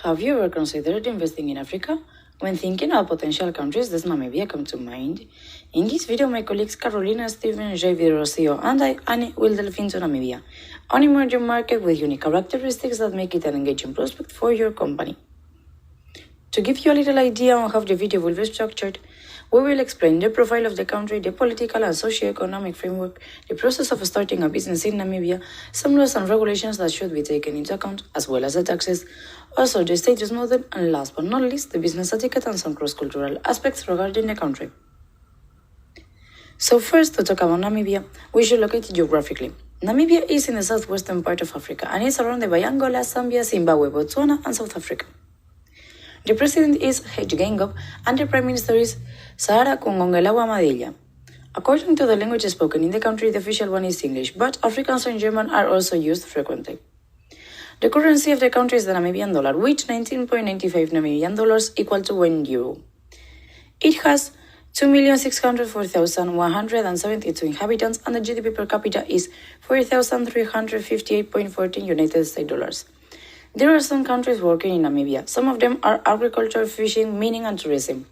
Have you ever considered investing in Africa? When thinking about potential countries, does Namibia come to mind? In this video, my colleagues Karolina, Steven, Javid, Rocio, and I, Annie, will delve into Namibia, an emerging market with unique characteristics that make it an engaging prospect for your company. To give you a little idea on how the video will be structured, we will explain the profile of the country, the political and socio-economic framework, the process of starting a business in Namibia, some laws and regulations that should be taken into account, as well as the taxes, also the status model, and last but not least, the business etiquette and some cross-cultural aspects regarding the country. So first, to talk about Namibia, we should locate it geographically. Namibia is in the southwestern part of Africa and is surrounded by Angola, Zambia, Zimbabwe, Botswana, and South Africa. The president is Nchu Ngang and the prime minister is Sahara Kungongelawa Madilla. According to the language spoken in the country, the official one is English, but Afrikaans and German are also used frequently. The currency of the country is the Namibian dollar, which 19.95 Namibian dollars equal to €1. It has 2,604,172 inhabitants and the GDP per capita is 4,358.14 United States dollars. There are some countries working in Namibia. Some of them are agriculture, fishing, mining, and tourism.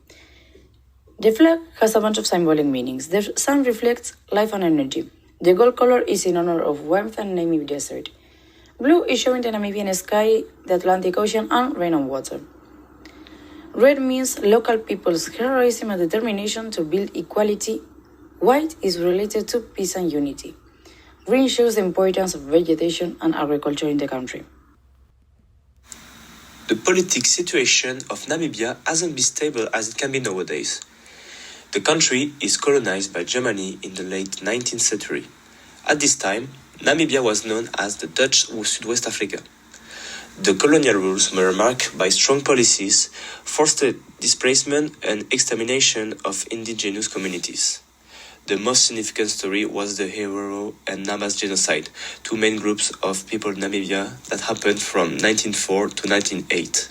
The flag has a bunch of symbolic meanings. The sun reflects life and energy. The gold color is in honor of warmth and Namib desert. Blue is showing the Namibian sky, the Atlantic Ocean, and rain and water. Red means local people's heroism and determination to build equality. White is related to peace and unity. Green shows the importance of vegetation and agriculture in the country. The political situation of Namibia hasn't been stable as it can be nowadays. The country is colonized by Germany in the late 19th century. At this time, Namibia was known as the Dutch Southwest Africa. The colonial rules were marked by strong policies, forced displacement and extermination of indigenous communities. The most significant story was the Herero and Namas genocide, two main groups of people in Namibia that happened from 1904 to 1908.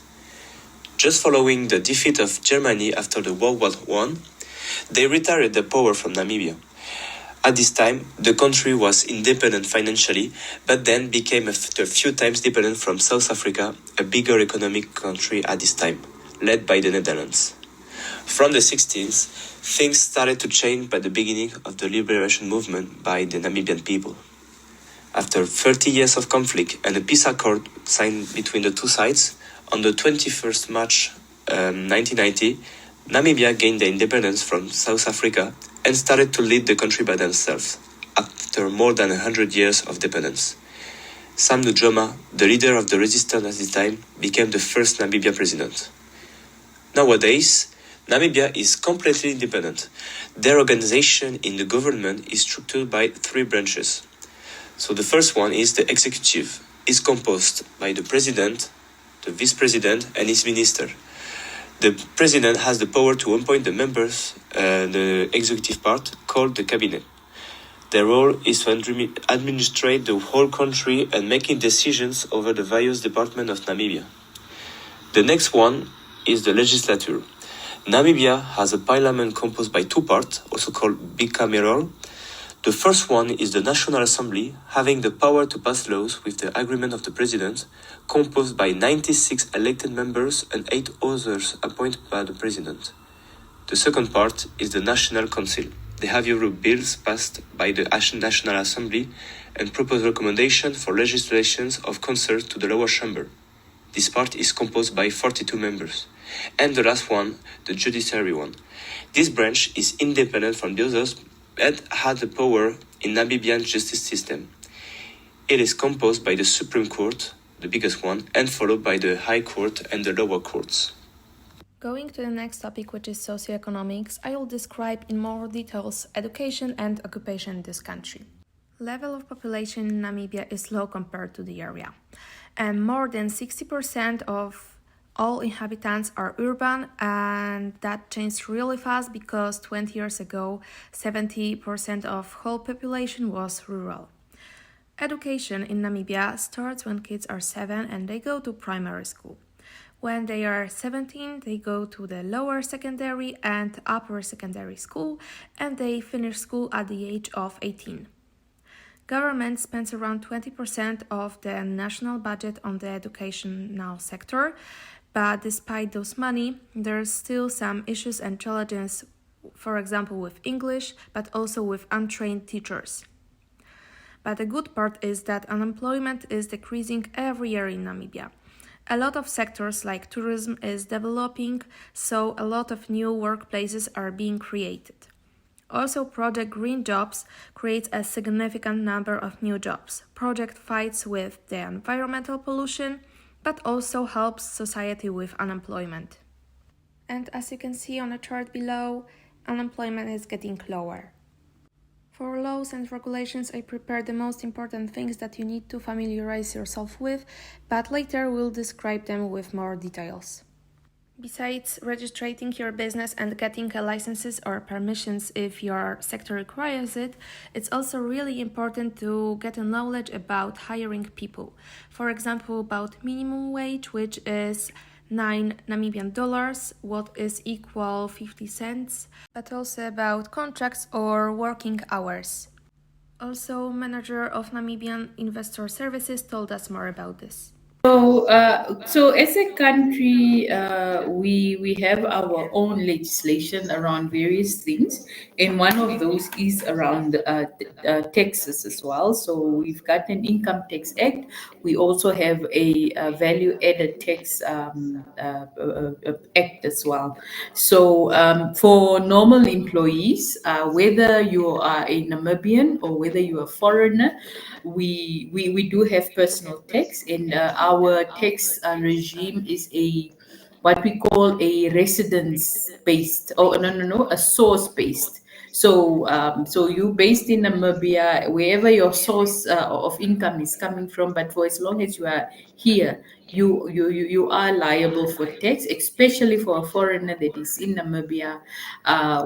Just following the defeat of Germany after the World War I, they retired the power from Namibia. At this time, the country was independent financially, but then became a few times dependent from South Africa, a bigger economic country at this time, led by the Netherlands. From the 60s, things started to change by the beginning of the liberation movement by the Namibian people. After 30 years of conflict and a peace accord signed between the two sides, on the 21st March 1990, Namibia gained the independence from South Africa and started to lead the country by themselves, after more than 100 years of dependence. Sam Nujoma, the leader of the resistance at this time, became the first Namibia president. Nowadays, Namibia is completely independent. Their organization in the government is structured by three branches. So the first one is the executive. It's composed by the president, the vice president, and his minister. The president has the power to appoint the members, the executive part, called the cabinet. Their role is to administrate the whole country and making decisions over the various departments of Namibia. The next one is the legislature. Namibia has a parliament composed by two parts, also called bicameral. The first one is the National Assembly, having the power to pass laws with the agreement of the president, composed by 96 elected members and 8 others appointed by the president. The second part is the National Council. They have Euro bills passed by the National Assembly and propose recommendations for legislations of concert to the lower chamber. This part is composed by 42 members. And the last one, the judiciary one. This branch is independent from the others and had the power in Namibian justice system. It is composed by the Supreme Court, the biggest one, and followed by the High Court and the lower courts. Going to the next topic, which is socioeconomics, I will describe in more details education and occupation in this country. Level of population in Namibia is low compared to the area, and more than 60% of all inhabitants are urban, and that changed really fast because 20 years ago 70% of whole population was rural. Education in Namibia starts when kids are 7 and they go to primary school. When they are 17, they go to the lower secondary and upper secondary school, and they finish school at the age of 18. Government spends around 20% of the national budget on the educational sector, but despite those money, there's still some issues and challenges, for example with English, but also with untrained teachers. But the good part is that unemployment is decreasing every year in Namibia. A lot of sectors like tourism is developing, so a lot of new workplaces are being created. Also, Project Green Jobs creates a significant number of new jobs. Project fights with the environmental pollution, but also helps society with unemployment. And as you can see on the chart below, unemployment is getting lower. For laws and regulations, I prepared the most important things that you need to familiarize yourself with, but later we'll describe them with more details. Besides registering your business and getting licenses or permissions if your sector requires it, it's also really important to get a knowledge about hiring people. For example, about minimum wage, which is 9 Namibian dollars, what is equal 50 cents, but also about contracts or working hours. Also, manager of Namibian Investor Services told us more about this. So as a country, we have our own legislation around various things, and one of those is around taxes as well. So we've got an income tax act. We also have a, value added tax act as well. So for normal employees, whether you are a Namibian or whether you are a foreigner, we do have personal tax, and our tax regime is a what we call a residence based, oh no, a source based. So so you based in Namibia, wherever your source of income is coming from, but for as long as you are here, you are liable for tax, especially for a foreigner that is in Namibia,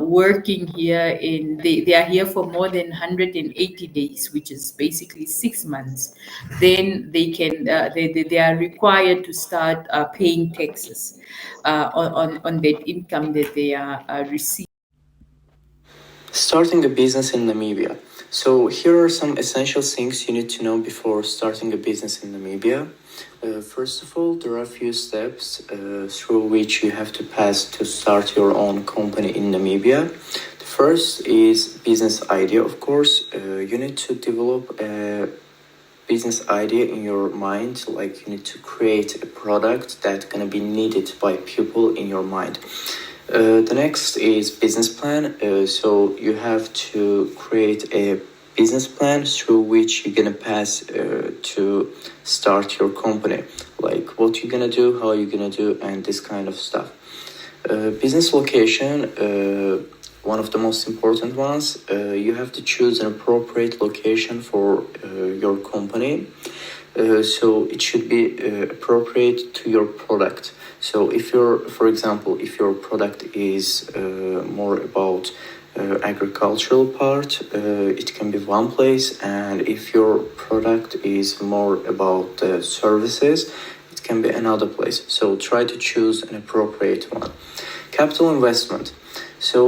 working here. They are here for more than 180 days, which is basically 6 months. Then they are required to start paying taxes on that income that they are receiving. Starting a business in Namibia. So here are some essential things you need to know before starting a business in Namibia. First of all, there are a few steps through which you have to pass to start your own company in Namibia. The first is business idea, of course. You need to develop a business idea in your mind, like you need to create a product that's going to be needed by people in your mind. The next is business plan. So you have to create a business plan through which you're gonna pass to start your company, like what you're gonna do, how you're gonna do, and this kind of stuff. Business location, one of the most important ones. You have to choose an appropriate location for your company. So it should be appropriate to your product. So if for example, if your product is more about agricultural part, it can be one place, and if your product is more about services, it can be another place. So try to choose an appropriate one. Capital investment. So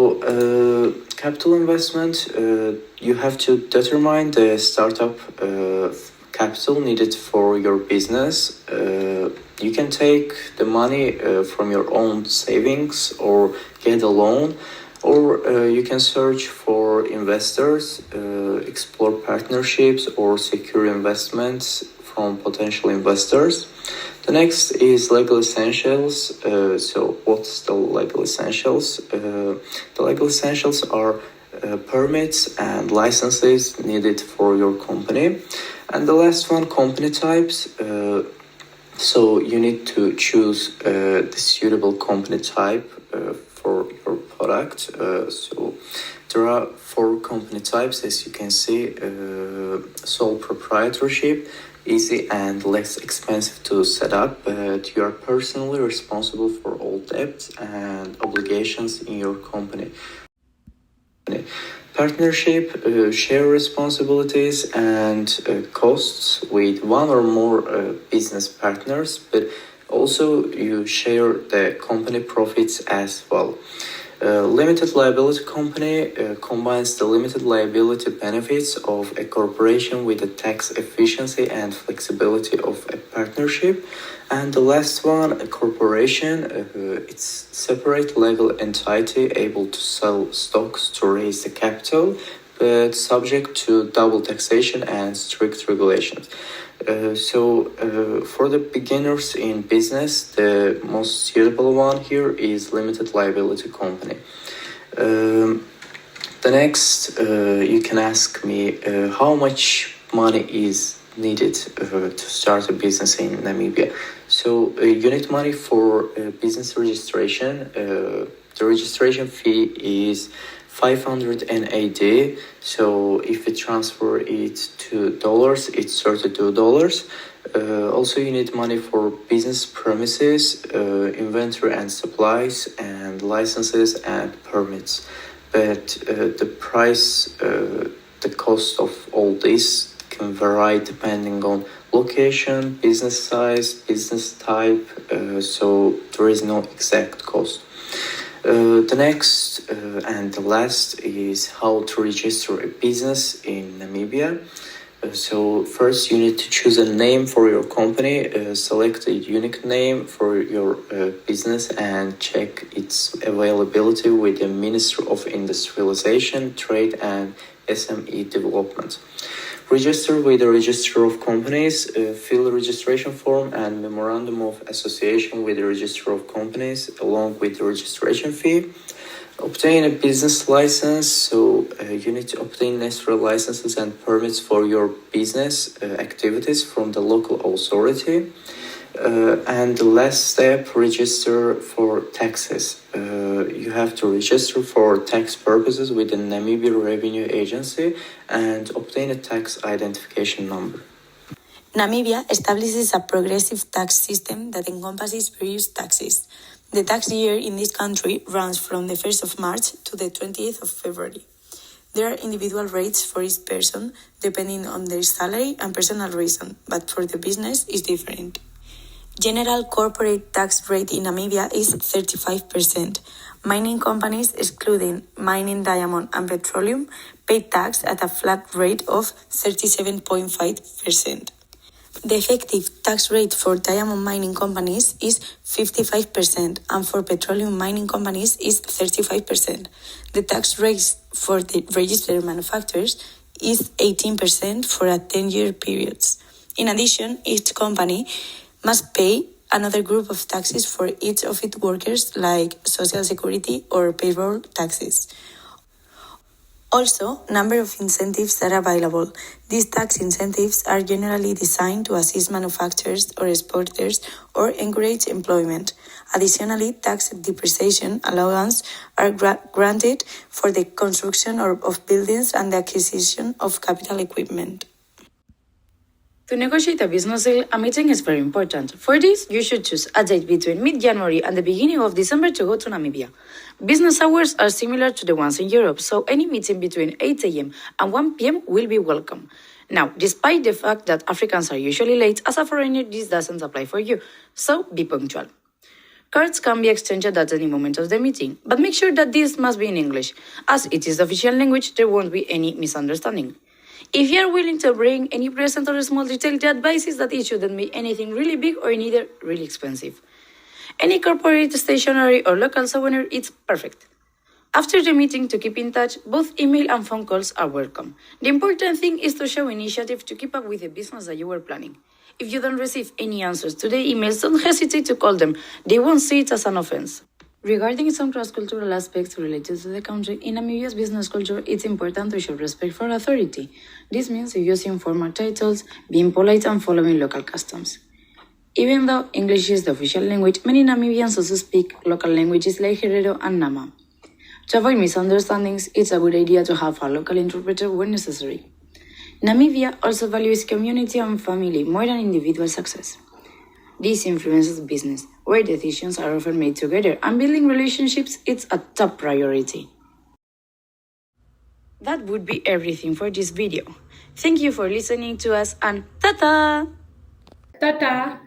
capital investment, you have to determine the startup capital needed for your business. You can take the money from your own savings or get a loan, or you can search for investors, explore partnerships or secure investments from potential investors. The next is legal essentials. So what's the legal essentials? The legal essentials are permits and licenses needed for your company. And the last one, company types. So you need to choose the suitable company type for your product. So there are 4 company types, as you can see. Sole proprietorship, easy and less expensive to set up, but you are personally responsible for all debts and obligations in your company. Partnership, share responsibilities and costs with one or more business partners, but also you share the company profits as well. Limited liability company combines the limited liability benefits of a corporation with the tax efficiency and flexibility of a partnership. And the last one, a corporation, it's separate legal entity able to sell stocks to raise the capital, but subject to double taxation and strict regulations. For the beginners in business, the most suitable one here is limited liability company. The next, you can ask me how much money is needed to start a business in Namibia. So you need money for business registration. The registration fee is 500 NAD. So if you transfer it to dollars, it's $32. Also, you need money for business premises, inventory and supplies, and licenses and permits. But the price, the cost of all this can vary depending on location, business size, business type. So there is no exact cost. The next and the last is how to register a business in Namibia. So first you need to choose a name for your company, select a unique name for your business and check its availability with the Ministry of Industrialization, Trade and SME Development. Register with the Register of Companies, fill a registration form and memorandum of association with the Register of Companies along with the registration fee. Obtain a business license, so you need to obtain necessary licenses and permits for your business activities from the local authority. And the last step, register for taxes. You have to register for tax purposes with the Namibia Revenue Agency and obtain a tax identification number. Namibia establishes a progressive tax system that encompasses various taxes. The tax year in this country runs from the 1st of March to the 20th of February. There are individual rates for each person depending on their salary and personal reason, but for the business is different. General corporate tax rate in Namibia is 35%. Mining companies, excluding mining, diamond and petroleum, pay tax at a flat rate of 37.5%. The effective tax rate for diamond mining companies is 55% and for petroleum mining companies is 35%. The tax rate for the registered manufacturers is 18% for a 10-year period. In addition, each company must pay another group of taxes for each of its workers, like social security or payroll taxes. Also, number of incentives are available. These tax incentives are generally designed to assist manufacturers or exporters or encourage employment. Additionally, tax depreciation allowance are granted for the construction of buildings and the acquisition of capital equipment. To negotiate a business deal, a meeting is very important. For this, you should choose a date between mid-January and the beginning of December to go to Namibia. Business hours are similar to the ones in Europe, so any meeting between 8 a.m. and 1 p.m. will be welcome. Now, despite the fact that Africans are usually late, as a foreigner, this doesn't apply for you, so be punctual. Cards can be exchanged at any moment of the meeting, but make sure that this must be in English. As it is the official language, there won't be any misunderstanding. If you are willing to bring any present or small detail, the advice is that it shouldn't be anything really big or neither really expensive. Any corporate, stationery or local souvenir, it's perfect. After the meeting, to keep in touch, both email and phone calls are welcome. The important thing is to show initiative to keep up with the business that you were planning. If you don't receive any answers to the emails, don't hesitate to call them. They won't see it as an offense. Regarding some cross-cultural aspects related to the country, in Namibia's business culture, it's important to show respect for authority. This means using formal titles, being polite and following local customs. Even though English is the official language, many Namibians also speak local languages like Herero and Nama. To avoid misunderstandings, it's a good idea to have a local interpreter when necessary. Namibia also values community and family more than individual success. This influences business, where decisions are often made together, and building relationships is a top priority. That would be everything for this video. Thank you for listening to us, and ta-ta! Ta-ta!